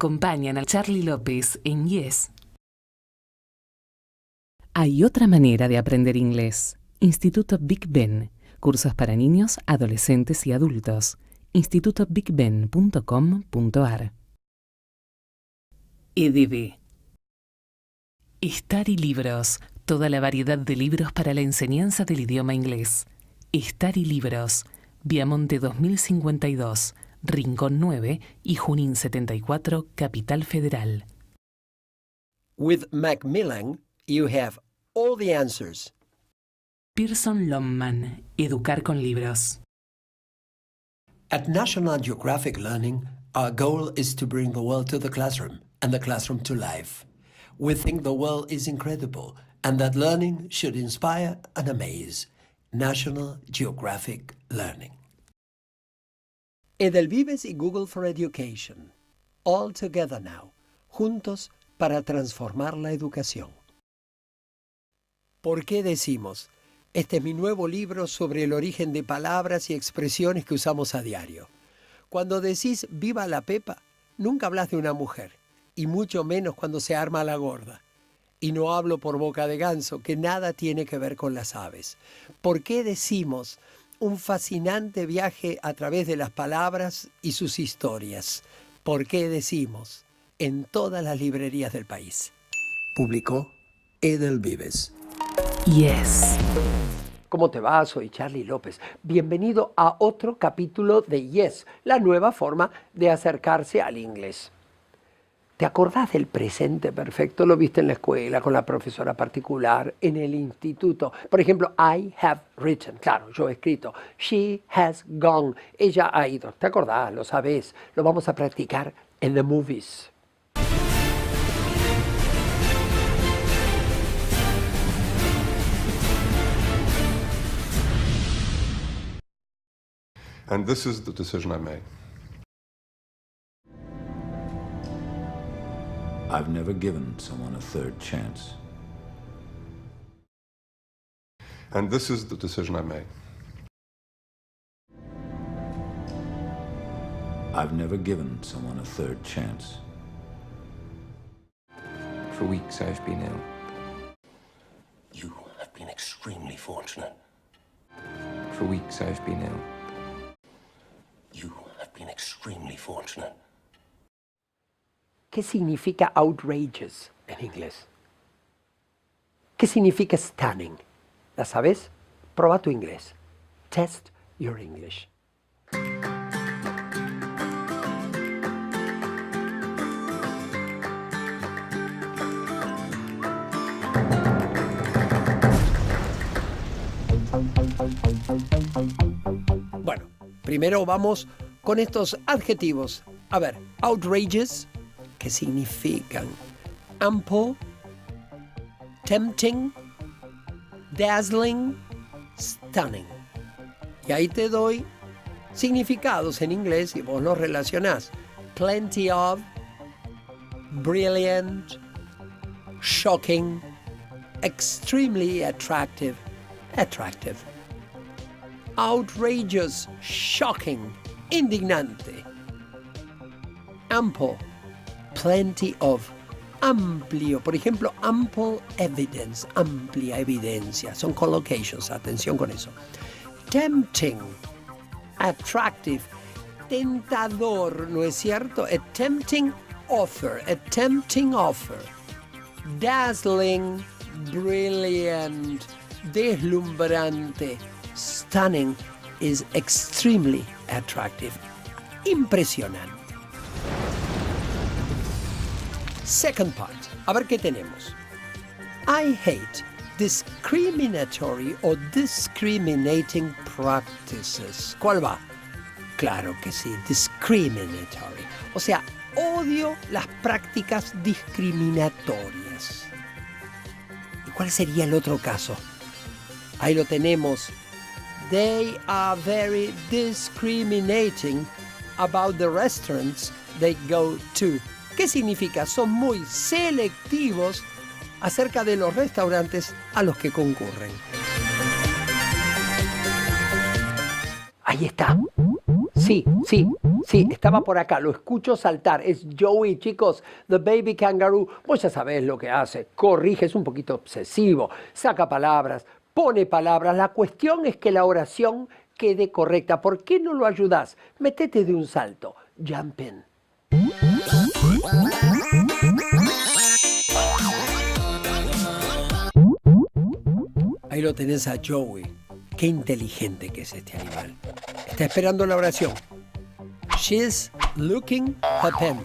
Acompañan a Charlie López en Yes. Hay otra manera de aprender inglés. Instituto Big Ben. Cursos para niños, adolescentes y adultos. institutobigben.com.ar. EDB. Estari Libros. Toda la variedad de libros para la enseñanza del idioma inglés. Estari Libros. Viamonte 2052, Rincón 9 y Junín 74, Capital Federal. With Macmillan, you have all the answers. Pearson Longman. Educar con libros. At National Geographic Learning, our goal is to bring the world to the classroom and the classroom to life. We think the world is incredible and that learning should inspire and amaze. National Geographic Learning. Edelvives y Google for Education. All together now. Juntos para transformar la educación. ¿Por qué decimos? Este es mi nuevo libro sobre el origen de palabras y expresiones que usamos a diario. Cuando decís viva la Pepa, nunca hablas de una mujer, y mucho menos cuando se arma la gorda. Y no hablo por boca de ganso, que nada tiene que ver con las aves. ¿Por qué decimos un fascinante viaje a través de las palabras y sus historias? ¿Por qué decimos en todas las librerías del país? Publicó Edelvives. Yes. ¿Cómo te va? Soy Charlie López. Bienvenido a otro capítulo de Yes, la nueva forma de acercarse al inglés. ¿Te acordás del presente perfecto? Lo viste en la escuela, con la profesora particular, en el instituto. Por ejemplo, I have written. Claro, yo he escrito. She has gone. Ella ha ido. ¿Te acordás? Lo sabés. Lo vamos a practicar en the movies. And this is the decision I made. I've never given someone a third chance. And this is the decision I made. I've never given someone a third chance. For weeks I've been ill. You have been extremely fortunate. For weeks I've been ill. You have been extremely fortunate. ¿Qué significa outrageous en inglés? ¿Qué significa stunning? ¿La sabes? Proba tu inglés. Test your English. Bueno, primero vamos con estos adjetivos. A ver, outrageous, ¿qué significan? Ample, tempting, dazzling, stunning. Y ahí te doy significados en inglés y vos los relacionás. Plenty of, brilliant, shocking, extremely attractive, attractive. Outrageous, shocking, indignante. Ample, plenty of, amplio. Por ejemplo, ample evidence, amplia evidencia. Son collocations, atención con eso. Tempting, attractive, tentador, ¿no es cierto? A tempting offer, a tempting offer. Dazzling, brilliant, deslumbrante. Stunning is extremely attractive. Impresionante. Second part. A ver qué tenemos. I hate discriminatory or discriminating practices. ¿Cuál va? Claro que sí, discriminatory. O sea, odio las prácticas discriminatorias. ¿Y cuál sería el otro caso? Ahí lo tenemos. They are very discriminating about the restaurants they go to. ¿Qué significa? Son muy selectivos acerca de los restaurantes a los que concurren. Ahí está. Sí, Sí, estaba por acá, lo escucho saltar. Es Joey, chicos, the baby kangaroo. Vos ya sabés lo que hace. Corrige, es un poquito obsesivo. Saca palabras, pone palabras. La cuestión es que la oración quede correcta. ¿Por qué no lo ayudás? Metete de un salto. Jump in. Ahí lo tenés a Joey. Qué inteligente que es este animal. Está esperando la oración. She's looking her pen.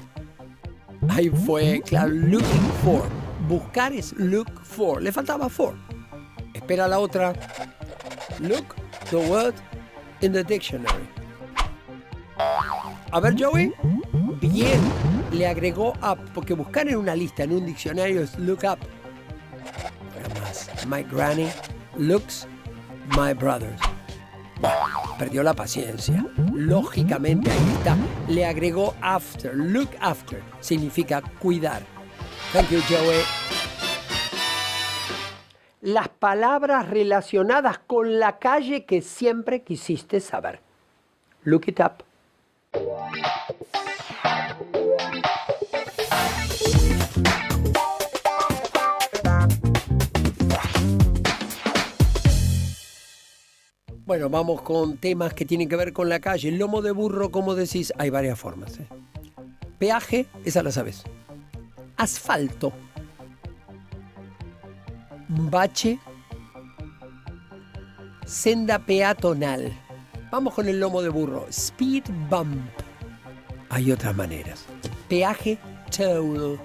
Ahí fue, claro, looking for. Buscar es look for. Le faltaba for. Espera la otra. Look the word in the dictionary. A ver, Joey. Bien. Le agregó up, porque buscar en una lista, en un diccionario, es look up. Más. My granny looks my brothers. Bueno, perdió la paciencia. Lógicamente, ahí está. Le agregó after. Look after significa cuidar. Thank you, Joey. Las palabras relacionadas con la calle que siempre quisiste saber. Look it up. Bueno, vamos con temas que tienen que ver con la calle. El lomo de burro, ¿cómo decís? Hay varias formas. Peaje, esa la sabes. Asfalto. Bache. Senda peatonal. Vamos con el lomo de burro. Speed bump. Hay otras maneras. Peaje, toll.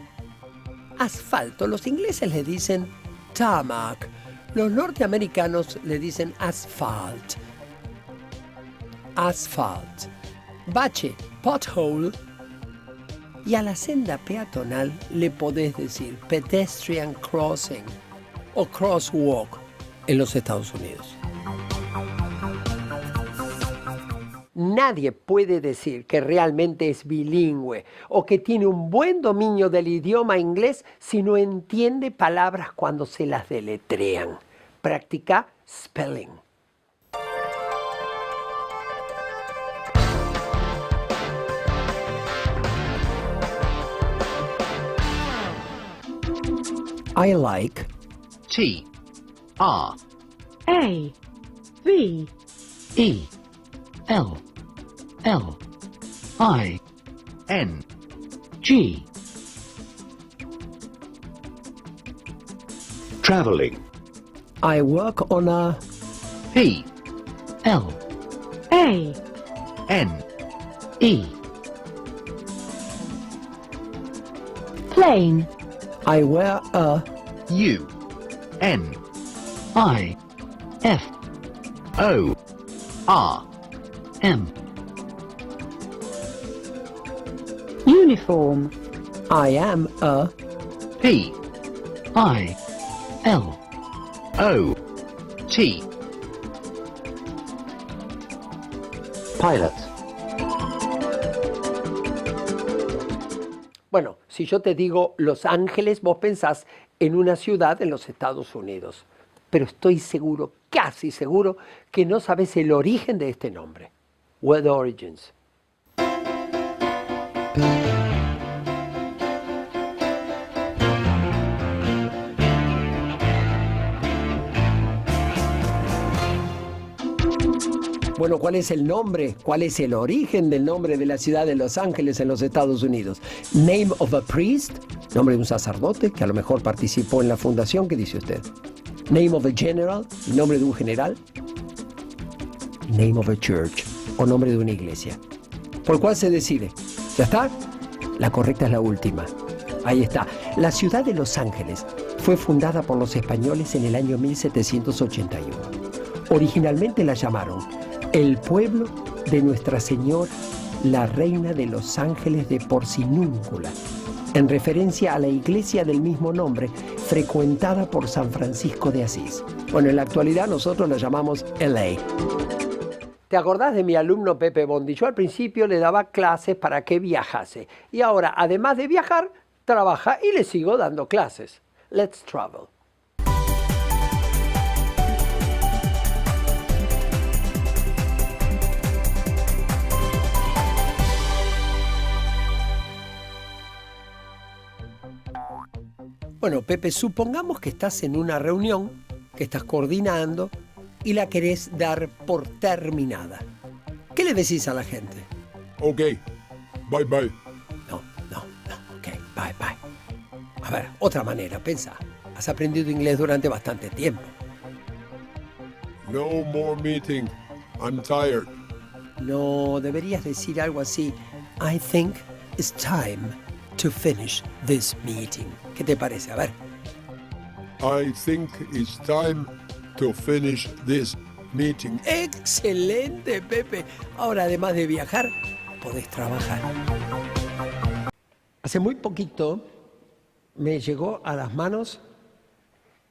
Asfalto. Los ingleses le dicen tarmac. Los norteamericanos le dicen asphalt. Asphalt. Bache, pothole. Y a la senda peatonal le podés decir pedestrian crossing o crosswalk en los Estados Unidos. Nadie puede decir que realmente es bilingüe o que tiene un buen dominio del idioma inglés si no entiende palabras cuando se las deletrean. Practica spelling. I like T R A V E L L I N G. Traveling. I work on a P L A N E. plane I wear a U N I F O R M. uniform I am a P I L O T. Pilot. Bueno, si yo te digo Los Ángeles, vos pensás en una ciudad en los Estados Unidos. Pero estoy seguro, casi seguro, que no sabes el origen de este nombre. Where the origins. Bueno, ¿cuál es el nombre? ¿Cuál es el origen del nombre de la ciudad de Los Ángeles en los Estados Unidos? Name of a priest, nombre de un sacerdote que a lo mejor participó en la fundación. ¿Qué dice usted? Name of a general, nombre de un general. Name of a church, o nombre de una iglesia. ¿Por cuál se decide? ¿Ya está? La correcta es la última. Ahí está. La ciudad de Los Ángeles fue fundada por los españoles en el año 1781. Originalmente la llamaron el pueblo de Nuestra Señora, la Reina de los Ángeles de Porcinúncula, en referencia a la iglesia del mismo nombre, frecuentada por San Francisco de Asís. Bueno, en la actualidad nosotros la llamamos LA. ¿Te acordás de mi alumno Pepe Bondi? Yo al principio le daba clases para que viajase. Y ahora, además de viajar, trabaja y le sigo dando clases. Let's travel. Bueno, Pepe, supongamos que estás en una reunión, que estás coordinando y la querés dar por terminada. ¿Qué le decís a la gente? Ok, bye bye. No, ok, bye. A ver, otra manera, pensá. Has aprendido inglés durante bastante tiempo. No more meeting. I'm tired. No, deberías decir algo así. I think it's time to finish this meeting. ¿Qué te parece? A ver. I think it's time to finish this meeting. Excelente, Pepe. Ahora, además de viajar, podés trabajar. Hace muy poquito me llegó a las manos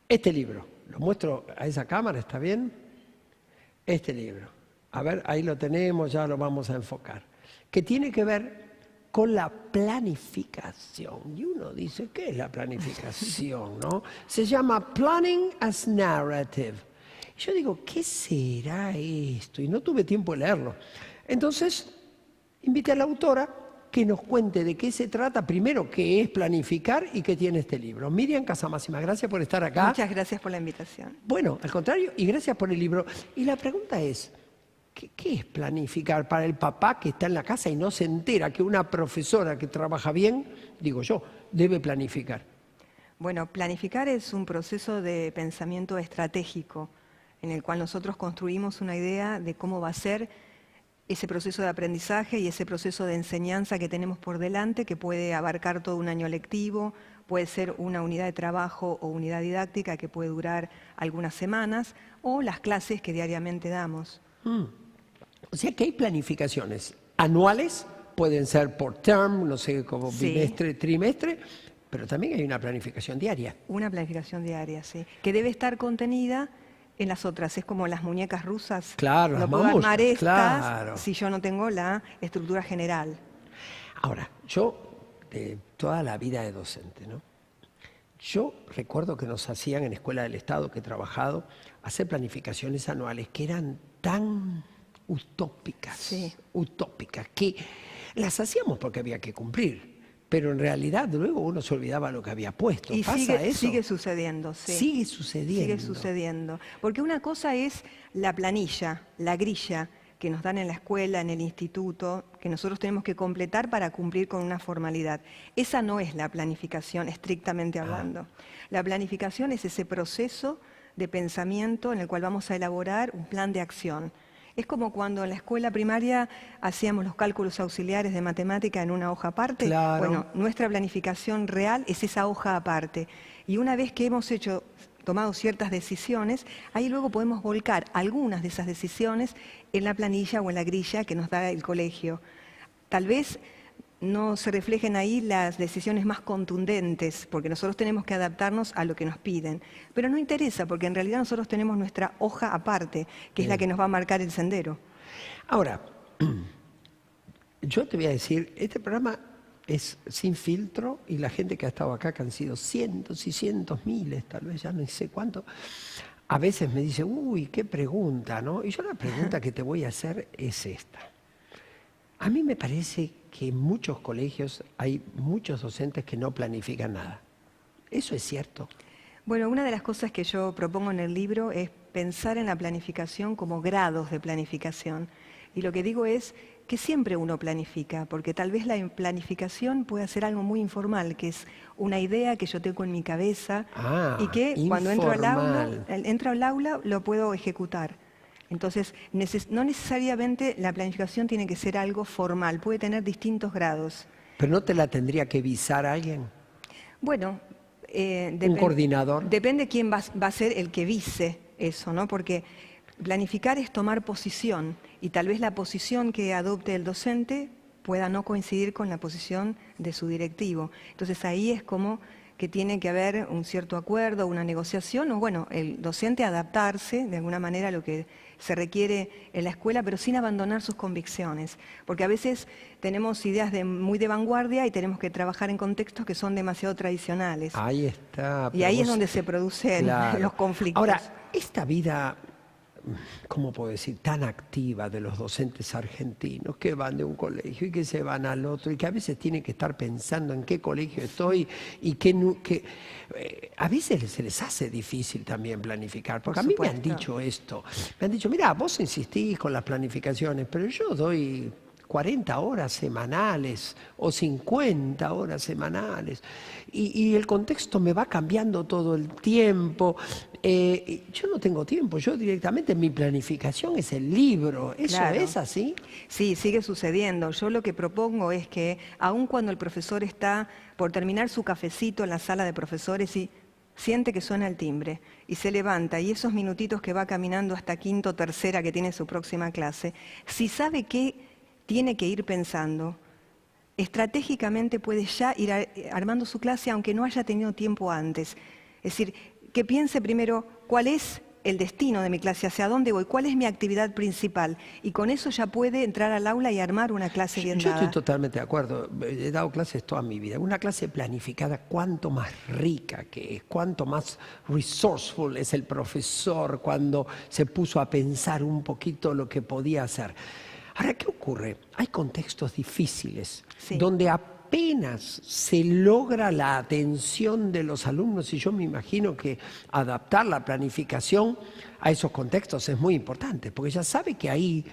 este libro. Lo muestro a esa cámara, ¿está bien? Este libro. A ver, ahí lo tenemos, ya lo vamos a enfocar. Que tiene que ver con la planificación. Y uno dice, ¿qué es la planificación, no? Se llama Planning as Narrative. Y yo digo, ¿qué será esto? Y no tuve tiempo de leerlo. Entonces, invité a la autora que nos cuente de qué se trata, primero, qué es planificar y qué tiene este libro. Miriam Casamáxima, gracias por estar acá. Muchas gracias por la invitación. Bueno, al contrario, y gracias por el libro. Y la pregunta es, ¿qué es planificar para el papá que está en la casa y no se entera que una profesora que trabaja bien, digo yo, debe planificar? Bueno, planificar es un proceso de pensamiento estratégico en el cual nosotros construimos una idea de cómo va a ser ese proceso de aprendizaje y ese proceso de enseñanza que tenemos por delante, que puede abarcar todo un año lectivo, puede ser una unidad de trabajo o unidad didáctica que puede durar algunas semanas, o las clases que diariamente damos. O sea que hay planificaciones anuales, pueden ser por term, no sé, como Sí. bimestre, trimestre, pero también hay una planificación diaria. Una planificación diaria, sí, que debe estar contenida en las otras. Es como las muñecas rusas. Claro, no las puedo mamushkas, armar estas claro. si yo no tengo la estructura general. Ahora, yo, de toda la vida de docente, ¿no? Yo recuerdo que nos hacían en Escuela del Estado, que he trabajado, hacer planificaciones anuales que eran tan utópicas, utópicas, que las hacíamos porque había que cumplir, pero en realidad luego uno se olvidaba lo que había puesto. Y ¿Pasa eso? sigue sucediendo, sí. Sigue sucediendo. Sigue sucediendo. Porque una cosa es la planilla, la grilla que nos dan en la escuela, en el instituto, que nosotros tenemos que completar para cumplir con una formalidad. Esa no es la planificación, estrictamente hablando. La planificación es ese proceso de pensamiento en el cual vamos a elaborar un plan de acción. Es como cuando en la escuela primaria hacíamos los cálculos auxiliares de matemática en una hoja aparte. Claro. Bueno, nuestra planificación real es esa hoja aparte. Y una vez que hemos tomado ciertas decisiones, ahí luego podemos volcar algunas de esas decisiones en la planilla o en la grilla que nos da el colegio. Tal vez no se reflejen ahí las decisiones más contundentes, porque nosotros tenemos que adaptarnos a lo que nos piden. Pero no interesa, porque en realidad nosotros tenemos nuestra hoja aparte, que es la que nos va a marcar el sendero. Ahora, yo te voy a decir, este programa es sin filtro y la gente que ha estado acá, que han sido cientos y cientos, miles, tal vez ya no sé cuánto, a veces me dice, uy, qué pregunta, ¿no? Y yo la pregunta que te voy a hacer es esta. A mí me parece que en muchos colegios hay muchos docentes que no planifican nada. ¿Eso es cierto? Bueno, una de las cosas que yo propongo en el libro es pensar en la planificación como grados de planificación. Y lo que digo es que siempre uno planifica, porque tal vez la planificación puede ser algo muy informal, que es una idea que yo tengo en mi cabeza y que cuando entro al aula lo puedo ejecutar. Entonces, no necesariamente la planificación tiene que ser algo formal, puede tener distintos grados. ¿Pero no te la tendría que visar alguien? Bueno, ¿un coordinador? Depende quién va a ser el que vise eso, ¿no? Porque planificar es tomar posición y tal vez la posición que adopte el docente pueda no coincidir con la posición de su directivo. Entonces ahí es como que tiene que haber un cierto acuerdo, una negociación, o bueno, el docente adaptarse de alguna manera a lo que se requiere en la escuela, pero sin abandonar sus convicciones. Porque a veces tenemos ideas muy de vanguardia y tenemos que trabajar en contextos que son demasiado tradicionales. Ahí está. Y ahí es donde se producen los conflictos. Ahora, esta vida ¿cómo puedo decir?, tan activa de los docentes argentinos que van de un colegio y que se van al otro y que a veces tienen que estar pensando en qué colegio estoy y a veces se les hace difícil también planificar, porque a mí me han dicho esto, me han dicho, mira, vos insistís con las planificaciones, pero yo doy 40 horas semanales o 50 horas semanales y el contexto me va cambiando todo el tiempo. Yo no tengo tiempo, yo directamente mi planificación es el libro. ¿Eso Claro. es así? Sí, sigue sucediendo. Yo lo que propongo es que, aun cuando el profesor está por terminar su cafecito en la sala de profesores y siente que suena el timbre y se levanta, y esos minutitos que va caminando hasta quinto o tercera que tiene su próxima clase, si sabe que tiene que ir pensando, estratégicamente puede ya ir armando su clase aunque no haya tenido tiempo antes. Es decir, que piense primero cuál es el destino de mi clase, hacia dónde voy, cuál es mi actividad principal, y con eso ya puede entrar al aula y armar una clase bien Yo dada. estoy totalmente de acuerdo. He dado clases toda mi vida. Una clase planificada, cuánto más rica que es, cuánto más resourceful es el profesor cuando se puso a pensar un poquito lo que podía hacer. Ahora, ¿qué ocurre? Hay contextos difíciles donde apenas se logra la atención de los alumnos y yo me imagino que adaptar la planificación a esos contextos es muy importante, porque ya sabe que ahí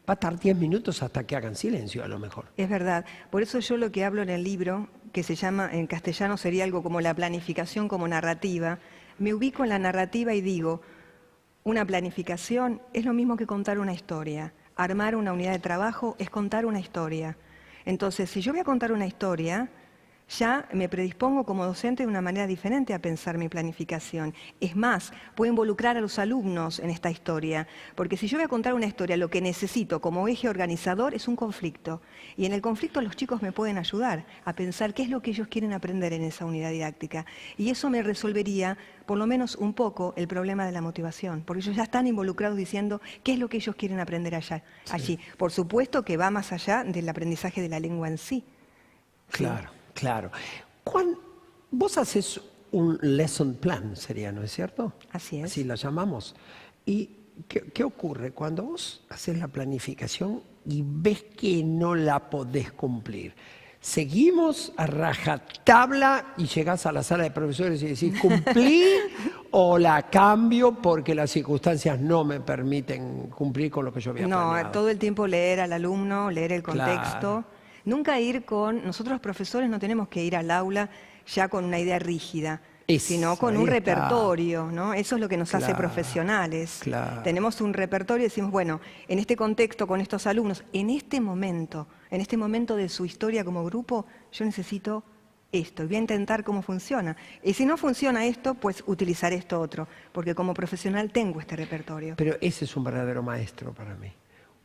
va a estar 10 minutos hasta que hagan silencio a lo mejor. Es verdad. Por eso yo lo que hablo en el libro, que se llama, en castellano sería algo como la planificación como narrativa, me ubico en la narrativa y digo, una planificación es lo mismo que contar una historia. Armar una unidad de trabajo es contar una historia. Entonces, si yo voy a contar una historia, ya me predispongo como docente de una manera diferente a pensar mi planificación. Es más, puedo involucrar a los alumnos en esta historia, porque si yo voy a contar una historia, lo que necesito como eje organizador es un conflicto. Y en el conflicto los chicos me pueden ayudar a pensar qué es lo que ellos quieren aprender en esa unidad didáctica. Y eso me resolvería, por lo menos un poco, el problema de la motivación, porque ellos ya están involucrados diciendo qué es lo que ellos quieren aprender allí. Por supuesto que va más allá del aprendizaje de la lengua en sí. Claro. Claro. Vos haces un lesson plan, sería, ¿no es cierto? Así es. Así lo llamamos. ¿Y qué ocurre cuando vos haces la planificación y ves que no la podés cumplir? ¿Seguimos a rajatabla y llegás a la sala de profesores y decís, ¿cumplí o la cambio porque las circunstancias no me permiten cumplir con lo que yo había planeado? No, todo el tiempo leer al alumno, leer el contexto. Claro. Nunca ir nosotros los profesores no tenemos que ir al aula ya con una idea rígida, sino con un repertorio, ¿no? Eso es lo que nos hace profesionales. Claro. Tenemos un repertorio y decimos, bueno, en este contexto, con estos alumnos, en este momento de su historia como grupo, yo necesito esto, y voy a intentar cómo funciona. Y si no funciona esto, pues utilizar esto otro, porque como profesional tengo este repertorio. Pero ese es un verdadero maestro para mí.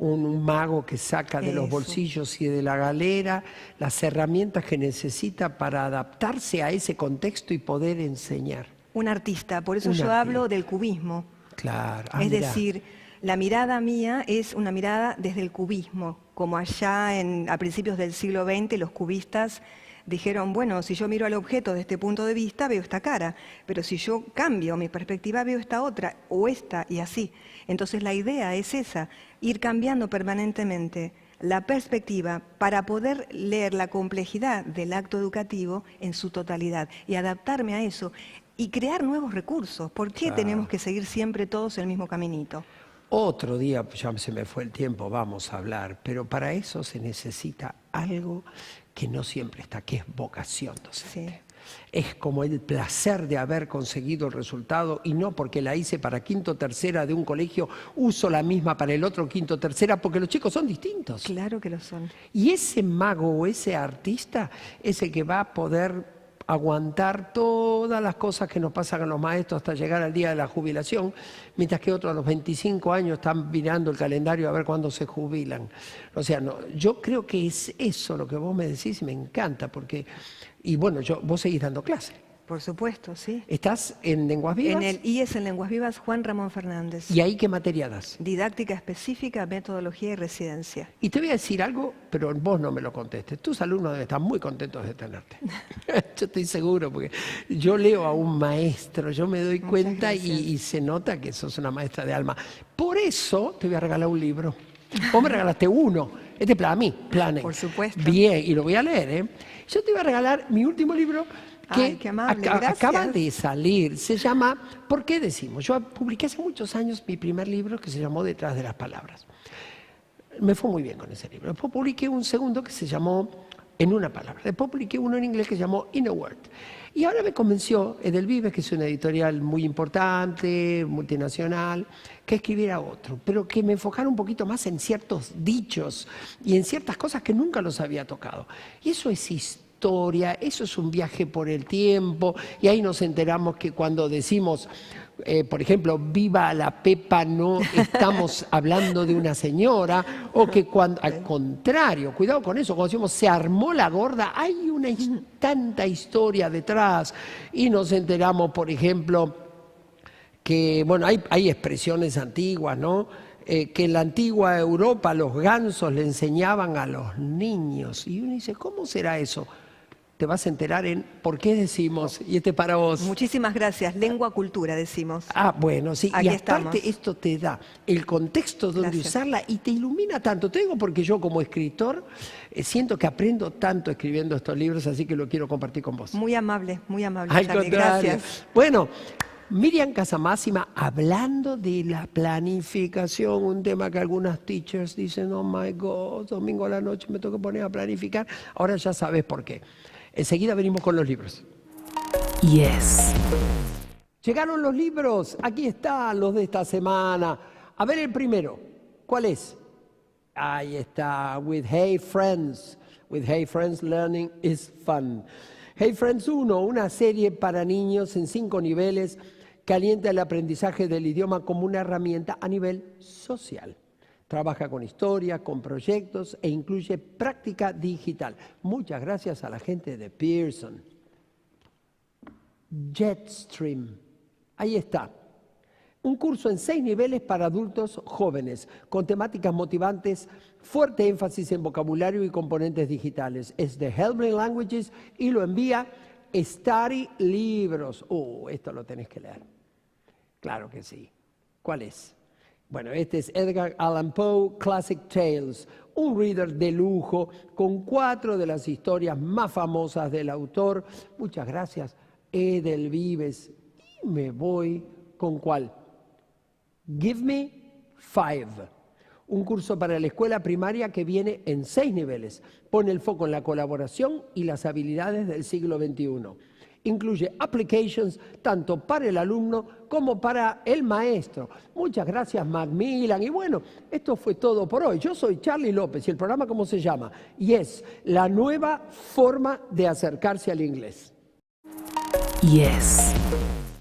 Un mago que saca de los bolsillos y de la galera las herramientas que necesita para adaptarse a ese contexto y poder enseñar. Un artista, por eso yo hablo del cubismo. Claro. Es decir, la mirada mía es una mirada desde el cubismo, como allá a principios del siglo XX los cubistas dijeron, bueno, si yo miro al objeto desde este punto de vista, veo esta cara, pero si yo cambio mi perspectiva, veo esta otra, o esta, y así. Entonces la idea es esa, ir cambiando permanentemente la perspectiva para poder leer la complejidad del acto educativo en su totalidad y adaptarme a eso y crear nuevos recursos. ¿Por qué tenemos que seguir siempre todos el mismo caminito? Otro día, ya se me fue el tiempo, vamos a hablar, pero para eso se necesita algo que no siempre está, que es vocación docente. Sí. Es como el placer de haber conseguido el resultado y no porque la hice para quinto tercera de un colegio, uso la misma para el otro quinto tercera, porque los chicos son distintos. Claro que lo son. Y ese mago o ese artista es el que va a poder aguantar todas las cosas que nos pasan a los maestros hasta llegar al día de la jubilación, mientras que otros a los 25 años están mirando el calendario a ver cuándo se jubilan. O sea, no, yo creo que es eso lo que vos me decís y me encanta, porque, y bueno, vos seguís dando clase. Por supuesto, sí. ¿Estás en Lenguas Vivas? En el IES en Lenguas Vivas, Juan Ramón Fernández. ¿Y ahí qué materia das? Didáctica específica, metodología y residencia. Y te voy a decir algo, pero vos no me lo contestes. Tus alumnos deben estar muy contentos de tenerte. Yo estoy seguro, porque yo leo a un maestro, yo me doy cuenta y se nota que sos una maestra de alma. Por eso te voy a regalar un libro. Vos me regalaste uno. Este es para mí, Planning. Por supuesto. Bien, y lo voy a leer, ¿eh? Yo te voy a regalar mi último libro que Ay, qué amable, acaba de salir. Se llama ¿Por qué decimos? Yo publiqué hace muchos años mi primer libro que se llamó Detrás de las palabras. Me fue muy bien con ese libro. Después publiqué un segundo que se llamó En una palabra. Después publiqué uno en inglés que se llamó In a Word. Y ahora me convenció Edelvives, que es una editorial muy importante, multinacional, que escribiera otro, pero que me enfocara un poquito más en ciertos dichos y en ciertas cosas que nunca los había tocado. Y eso es historia, eso es un viaje por el tiempo, y ahí nos enteramos que cuando decimos, por ejemplo, viva la Pepa, no estamos hablando de una señora, o que cuando, al contrario, cuidado con eso, cuando decimos se armó la gorda, hay tanta historia detrás, y nos enteramos, por ejemplo, que, bueno, hay expresiones antiguas, ¿no? Que en la antigua Europa los gansos le enseñaban a los niños, y uno dice, ¿cómo será eso? Te vas a enterar en por qué decimos, y este para vos. Muchísimas gracias. Lengua, cultura, decimos. Ah, bueno, sí. Aquí y aparte estamos. esto te da el contexto donde usarla y te ilumina tanto. Te digo porque yo como escritor siento que aprendo tanto escribiendo estos libros, así que lo quiero compartir con vos. Muy amable, Al Charlie. contrario. Gracias. Bueno, Miriam Casamáxima, hablando de la planificación, un tema que algunas teachers dicen, oh my God, domingo a la noche me tengo que poner a planificar. Ahora ya sabes por qué. Enseguida venimos con los libros. Yes. Llegaron los libros, aquí están los de esta semana. A ver el primero, ¿cuál es? Ahí está, With Hey Friends. With Hey Friends, Learning is Fun. Hey Friends 1, una serie para niños en 5 niveles que alienta el aprendizaje del idioma como una herramienta a nivel social. Trabaja con historias, con proyectos e incluye práctica digital. Muchas gracias a la gente de Pearson. Jetstream. Ahí está. Un curso en 6 niveles para adultos jóvenes, con temáticas motivantes, fuerte énfasis en vocabulario y componentes digitales. Es de Helping Languages y lo envía Study Libros. Esto lo tenés que leer. Claro que sí. ¿Cuál es? Bueno, este es Edgar Allan Poe, Classic Tales, un reader de lujo con 4 de las historias más famosas del autor. Muchas gracias, Edelvives. Y me voy con ¿cuál? Give Me 5, un curso para la escuela primaria que viene en 6 niveles. Pone el foco en la colaboración y las habilidades del siglo XXI. Incluye applications tanto para el alumno como para el maestro. Muchas gracias, Macmillan. Y bueno, esto fue todo por hoy. Yo soy Charlie López y el programa, ¿cómo se llama? Yes, la nueva forma de acercarse al inglés. Yes.